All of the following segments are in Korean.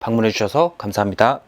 방문해 주셔서 감사합니다.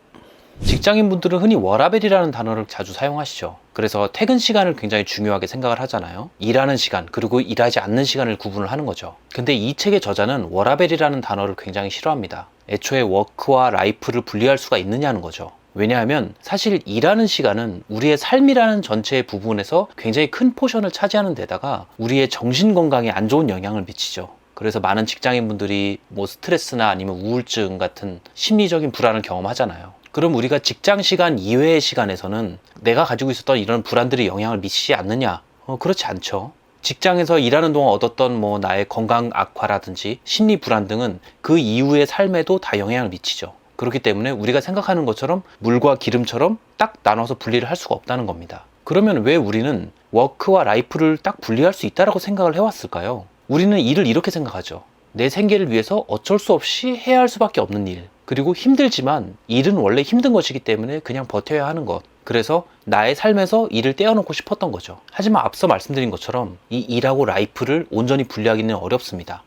직장인분들은 흔히 워라밸이라는 단어를 자주 사용하시죠. 그래서 퇴근 시간을 굉장히 중요하게 생각을 하잖아요. 일하는 시간 그리고 일하지 않는 시간을 구분을 하는 거죠. 근데 이 책의 저자는 워라밸이라는 단어를 굉장히 싫어합니다. 애초에 워크와 라이프를 분리할 수가 있느냐는 거죠. 왜냐하면 사실 일하는 시간은 우리의 삶이라는 전체의 부분에서 굉장히 큰 포션을 차지하는 데다가 우리의 정신 건강에 안 좋은 영향을 미치죠. 그래서 많은 직장인분들이 뭐 스트레스나 아니면 우울증 같은 심리적인 불안을 경험하잖아요. 그럼 우리가 직장 시간 이외의 시간에서는 내가 가지고 있었던 이런 불안들이 영향을 미치지 않느냐? 그렇지 않죠. 직장에서 일하는 동안 얻었던 뭐 나의 건강 악화라든지 심리 불안 등은 그 이후의 삶에도 다 영향을 미치죠. 그렇기 때문에 우리가 생각하는 것처럼 물과 기름처럼 딱 나눠서 분리를 할 수가 없다는 겁니다. 그러면 왜 우리는 워크와 라이프를 딱 분리할 수 있다고 생각을 해왔을까요? 우리는 일을 이렇게 생각하죠. 내 생계를 위해서 어쩔 수 없이 해야 할 수밖에 없는 일. 그리고 힘들지만 일은 원래 힘든 것이기 때문에 그냥 버텨야 하는 것. 그래서 나의 삶에서 일을 떼어놓고 싶었던 거죠. 하지만 앞서 말씀드린 것처럼 이 일하고 라이프를 온전히 분리하기는 어렵습니다.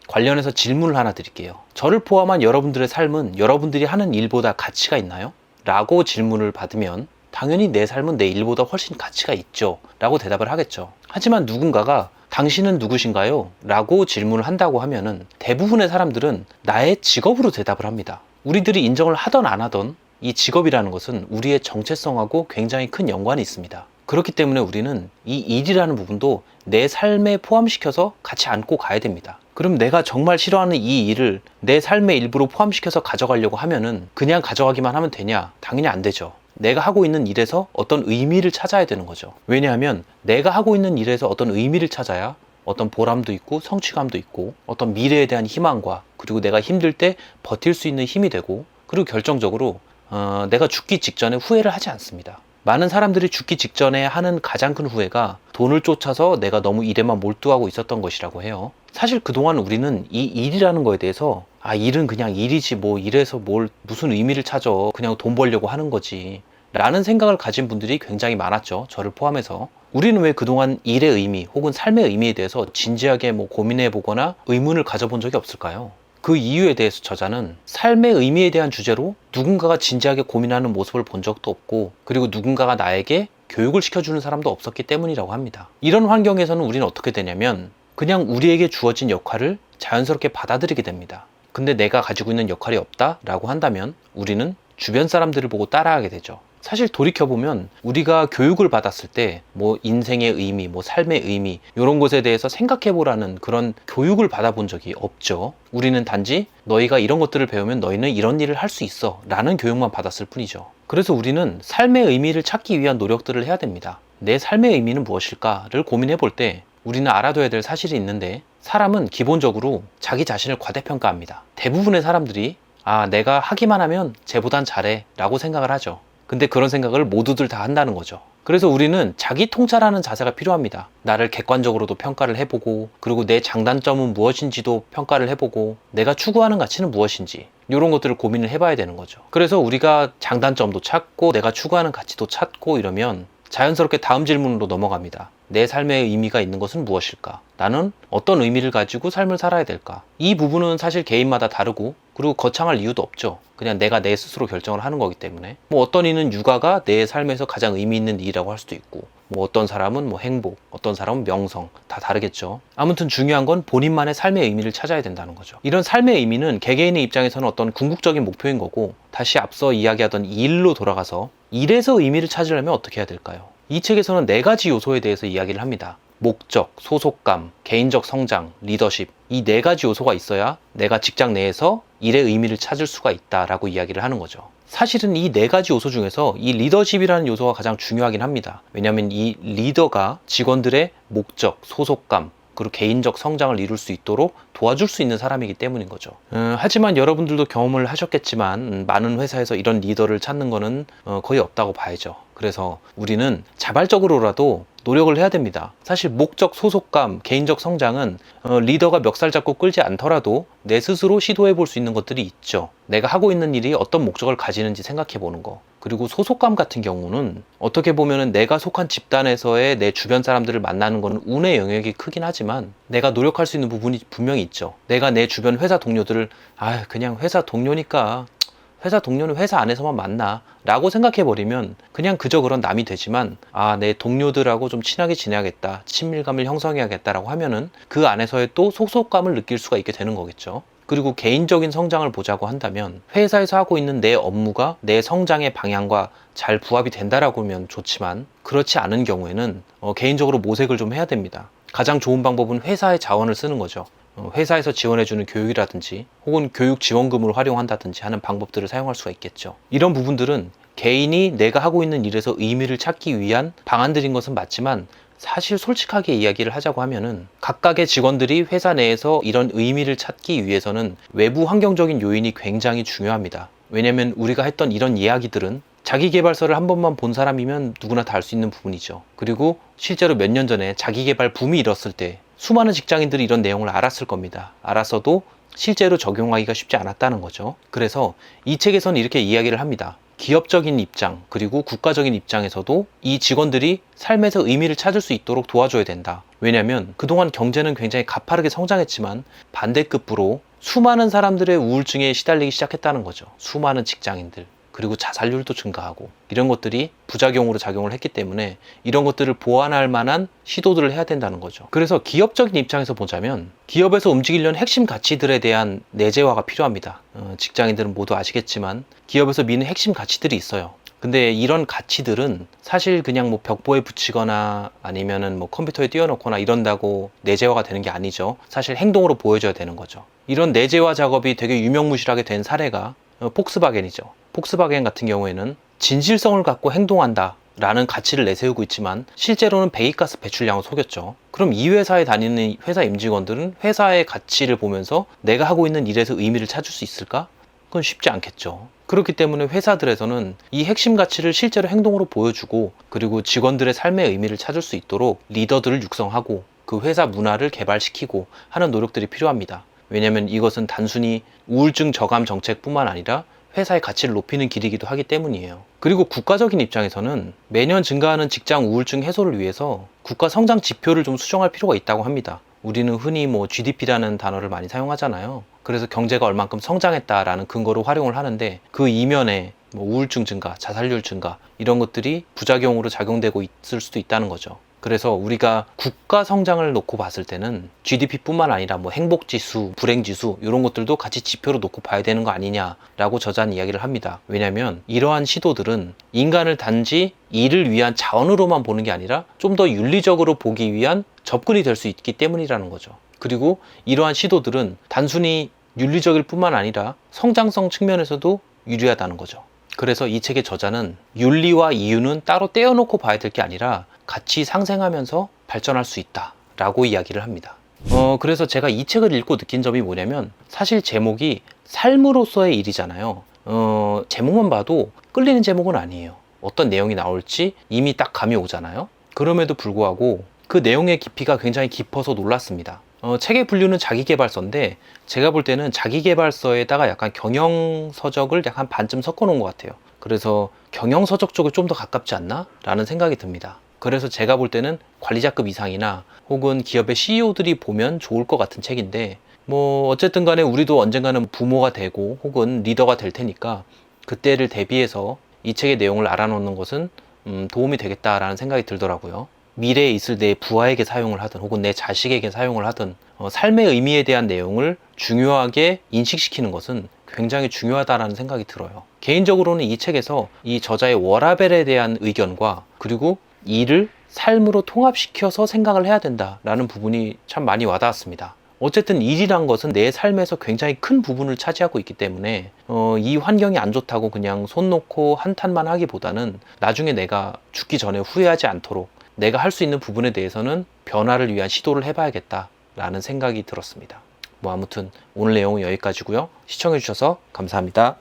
관련해서 질문을 하나 드릴게요. 저를 포함한 여러분들의 삶은 여러분들이 하는 일보다 가치가 있나요? 라고 질문을 받으면 당연히 내 삶은 내 일보다 훨씬 가치가 있죠. 라고 대답을 하겠죠. 하지만 누군가가 당신은 누구신가요? 라고 질문을 한다고 하면은 대부분의 사람들은 나의 직업으로 대답을 합니다. 우리들이 인정을 하던 안 하던 이 직업이라는 것은 우리의 정체성하고 굉장히 큰 연관이 있습니다. 그렇기 때문에 우리는 이 일이라는 부분도 내 삶에 포함시켜서 같이 안고 가야 됩니다. 그럼 내가 정말 싫어하는 이 일을 내 삶의 일부로 포함시켜서 가져가려고 하면은 그냥 가져가기만 하면 되냐? 당연히 안 되죠. 내가 하고 있는 일에서 어떤 의미를 찾아야 되는 거죠. 왜냐하면 내가 하고 있는 일에서 어떤 의미를 찾아야 어떤 보람도 있고 성취감도 있고 어떤 미래에 대한 희망과 그리고 내가 힘들 때 버틸 수 있는 힘이 되고 그리고 결정적으로 내가 죽기 직전에 후회를 하지 않습니다. 많은 사람들이 죽기 직전에 하는 가장 큰 후회가 돈을 쫓아서 내가 너무 일에만 몰두하고 있었던 것이라고 해요. 사실 그동안 우리는 이 일이라는 거에 대해서 일은 그냥 일이지 뭐 일에서 뭘 무슨 의미를 찾아 그냥 돈 벌려고 하는 거지 라는 생각을 가진 분들이 굉장히 많았죠. 저를 포함해서. 우리는 왜 그동안 일의 의미 혹은 삶의 의미에 대해서 진지하게 뭐 고민해 보거나 의문을 가져본 적이 없을까요? 그 이유에 대해서 저자는 삶의 의미에 대한 주제로 누군가가 진지하게 고민하는 모습을 본 적도 없고 그리고 누군가가 나에게 교육을 시켜주는 사람도 없었기 때문이라고 합니다. 이런 환경에서는 우리는 어떻게 되냐면 그냥 우리에게 주어진 역할을 자연스럽게 받아들이게 됩니다. 근데 내가 가지고 있는 역할이 없다라고 한다면 우리는 주변 사람들을 보고 따라하게 되죠. 사실 돌이켜보면 우리가 교육을 받았을 때 뭐 인생의 의미, 뭐 삶의 의미 이런 것에 대해서 생각해보라는 그런 교육을 받아본 적이 없죠. 우리는 단지 너희가 이런 것들을 배우면 너희는 이런 일을 할 수 있어 라는 교육만 받았을 뿐이죠. 그래서 우리는 삶의 의미를 찾기 위한 노력들을 해야 됩니다. 내 삶의 의미는 무엇일까를 고민해 볼 때 우리는 알아둬야 될 사실이 있는데 사람은 기본적으로 자기 자신을 과대평가합니다. 대부분의 사람들이 내가 하기만 하면 쟤보단 잘해 라고 생각을 하죠. 근데 그런 생각을 모두들 다 한다는 거죠. 그래서 우리는 자기 통찰하는 자세가 필요합니다. 나를 객관적으로도 평가를 해보고 그리고 내 장단점은 무엇인지도 평가를 해보고 내가 추구하는 가치는 무엇인지 이런 것들을 고민을 해봐야 되는 거죠. 그래서 우리가 장단점도 찾고 내가 추구하는 가치도 찾고 이러면 자연스럽게 다음 질문으로 넘어갑니다. 내 삶의 의미가 있는 것은 무엇일까? 나는 어떤 의미를 가지고 삶을 살아야 될까? 이 부분은 사실 개인마다 다르고 그리고 거창할 이유도 없죠. 그냥 내가 내 스스로 결정을 하는 거기 때문에 뭐 어떤 이는 육아가 내 삶에서 가장 의미 있는 일이라고 할 수도 있고 뭐 어떤 사람은 뭐 행복, 어떤 사람은 명성 다 다르겠죠. 아무튼 중요한 건 본인만의 삶의 의미를 찾아야 된다는 거죠. 이런 삶의 의미는 개개인의 입장에서는 어떤 궁극적인 목표인 거고 다시 앞서 이야기하던 일로 돌아가서 일에서 의미를 찾으려면 어떻게 해야 될까요? 이 책에서는 4가지 요소에 대해서 이야기를 합니다. 목적, 소속감, 개인적 성장, 리더십 이 4가지 요소가 있어야 내가 직장 내에서 일의 의미를 찾을 수가 있다라고 이야기를 하는 거죠. 사실은 이 4가지 요소 중에서 이 리더십이라는 요소가 가장 중요하긴 합니다. 왜냐하면 이 리더가 직원들의 목적, 소속감 그리고 개인적 성장을 이룰 수 있도록 도와줄 수 있는 사람이기 때문인 거죠. 하지만 여러분들도 경험을 하셨겠지만 많은 회사에서 이런 리더를 찾는 거는 거의 없다고 봐야죠. 그래서 우리는 자발적으로라도 노력을 해야 됩니다. 사실 목적, 소속감, 개인적 성장은 리더가 멱살 잡고 끌지 않더라도 내 스스로 시도해 볼 수 있는 것들이 있죠. 내가 하고 있는 일이 어떤 목적을 가지는지 생각해 보는 거. 그리고 소속감 같은 경우는 어떻게 보면은 내가 속한 집단에서의 내 주변 사람들을 만나는 건 운의 영역이 크긴 하지만 내가 노력할 수 있는 부분이 분명히 있죠. 내가 내 주변 회사 동료들을 그냥 회사 동료니까 회사 동료는 회사 안에서만 만나 라고 생각해버리면 그냥 그저 그런 남이 되지만 내 동료들하고 좀 친하게 지내야겠다, 친밀감을 형성해야겠다라고 하면은 그 안에서의 또 소속감을 느낄 수가 있게 되는 거겠죠. 그리고 개인적인 성장을 보자고 한다면 회사에서 하고 있는 내 업무가 내 성장의 방향과 잘 부합이 된다라고 하면 좋지만 그렇지 않은 경우에는 개인적으로 모색을 좀 해야 됩니다. 가장 좋은 방법은 회사의 자원을 쓰는 거죠. 회사에서 지원해주는 교육이라든지 혹은 교육 지원금을 활용한다든지 하는 방법들을 사용할 수가 있겠죠. 이런 부분들은 개인이 내가 하고 있는 일에서 의미를 찾기 위한 방안들인 것은 맞지만 사실 솔직하게 이야기를 하자고 하면은 각각의 직원들이 회사 내에서 이런 의미를 찾기 위해서는 외부 환경적인 요인이 굉장히 중요합니다. 왜냐면 우리가 했던 이런 이야기들은 자기계발서를 한 번만 본 사람이면 누구나 다 알 수 있는 부분이죠. 그리고 실제로 몇 년 전에 자기계발 붐이 일었을 때 수많은 직장인들이 이런 내용을 알았을 겁니다. 알았어도 실제로 적용하기가 쉽지 않았다는 거죠. 그래서 이 책에서는 이렇게 이야기를 합니다. 기업적인 입장 그리고 국가적인 입장에서도 이 직원들이 삶에서 의미를 찾을 수 있도록 도와줘야 된다. 왜냐하면 그동안 경제는 굉장히 가파르게 성장했지만 반대급부로 수많은 사람들의 우울증에 시달리기 시작했다는 거죠. 수많은 직장인들. 그리고 자살률도 증가하고 이런 것들이 부작용으로 작용을 했기 때문에 이런 것들을 보완할 만한 시도들을 해야 된다는 거죠. 그래서 기업적인 입장에서 보자면 기업에서 움직이려는 핵심 가치들에 대한 내재화가 필요합니다. 직장인들은 모두 아시겠지만 기업에서 미는 핵심 가치들이 있어요. 근데 이런 가치들은 사실 그냥 뭐 벽보에 붙이거나 아니면은 뭐 컴퓨터에 띄워놓거나 이런다고 내재화가 되는 게 아니죠. 사실 행동으로 보여줘야 되는 거죠. 이런 내재화 작업이 되게 유명무실하게 된 사례가 폭스바겐이죠. 폭스바겐 같은 경우에는 진실성을 갖고 행동한다 라는 가치를 내세우고 있지만 실제로는 배기가스 배출량을 속였죠. 그럼 이 회사에 다니는 회사 임직원들은 회사의 가치를 보면서 내가 하고 있는 일에서 의미를 찾을 수 있을까? 그건 쉽지 않겠죠. 그렇기 때문에 회사들에서는 이 핵심 가치를 실제로 행동으로 보여주고 그리고 직원들의 삶의 의미를 찾을 수 있도록 리더들을 육성하고 그 회사 문화를 개발시키고 하는 노력들이 필요합니다. 왜냐하면 이것은 단순히 우울증 저감 정책뿐만 아니라 회사의 가치를 높이는 길이기도 하기 때문이에요. 그리고 국가적인 입장에서는 매년 증가하는 직장 우울증 해소를 위해서 국가 성장 지표를 좀 수정할 필요가 있다고 합니다. 우리는 흔히 뭐 GDP라는 단어를 많이 사용하잖아요. 그래서 경제가 얼만큼 성장했다라는 근거로 활용을 하는데 그 이면에 뭐 우울증 증가, 자살률 증가 이런 것들이 부작용으로 작용되고 있을 수도 있다는 거죠. 그래서 우리가 국가 성장을 놓고 봤을 때는 GDP뿐만 아니라 뭐 행복지수, 불행지수 이런 것들도 같이 지표로 놓고 봐야 되는 거 아니냐라고 저자는 이야기를 합니다. 왜냐하면 이러한 시도들은 인간을 단지 일을 위한 자원으로만 보는 게 아니라 좀 더 윤리적으로 보기 위한 접근이 될 수 있기 때문이라는 거죠. 그리고 이러한 시도들은 단순히 윤리적일 뿐만 아니라 성장성 측면에서도 유리하다는 거죠. 그래서 이 책의 저자는 윤리와 이유는 따로 떼어놓고 봐야 될 게 아니라 같이 상생하면서 발전할 수 있다 라고 이야기를 합니다. 그래서 제가 이 책을 읽고 느낀 점이 뭐냐면 사실 제목이 삶으로서의 일이잖아요. 제목만 봐도 끌리는 제목은 아니에요. 어떤 내용이 나올지 이미 딱 감이 오잖아요. 그럼에도 불구하고 그 내용의 깊이가 굉장히 깊어서 놀랐습니다. 책의 분류는 자기계발서인데 제가 볼 때는 자기계발서에다가 약간 경영서적을 약간 반쯤 섞어 놓은 것 같아요. 그래서 경영서적 쪽에 좀 더 가깝지 않나? 라는 생각이 듭니다. 그래서 제가 볼 때는 관리자급 이상이나 혹은 기업의 CEO들이 보면 좋을 것 같은 책인데 뭐 어쨌든 간에 우리도 언젠가는 부모가 되고 혹은 리더가 될 테니까 그때를 대비해서 이 책의 내용을 알아놓는 것은 도움이 되겠다라는 생각이 들더라고요. 미래에 있을 내 부하에게 사용을 하든 혹은 내 자식에게 사용을 하든 삶의 의미에 대한 내용을 중요하게 인식시키는 것은 굉장히 중요하다라는 생각이 들어요. 개인적으로는 이 책에서 이 저자의 워라밸에 대한 의견과 그리고 일을 삶으로 통합시켜서 생각을 해야 된다라는 부분이 참 많이 와닿았습니다. 어쨌든 일이란 것은 내 삶에서 굉장히 큰 부분을 차지하고 있기 때문에 이 환경이 안 좋다고 그냥 손 놓고 한탄만 하기보다는 나중에 내가 죽기 전에 후회하지 않도록 내가 할 수 있는 부분에 대해서는 변화를 위한 시도를 해봐야겠다라는 생각이 들었습니다. 뭐 아무튼 오늘 내용은 여기까지고요. 시청해주셔서 감사합니다.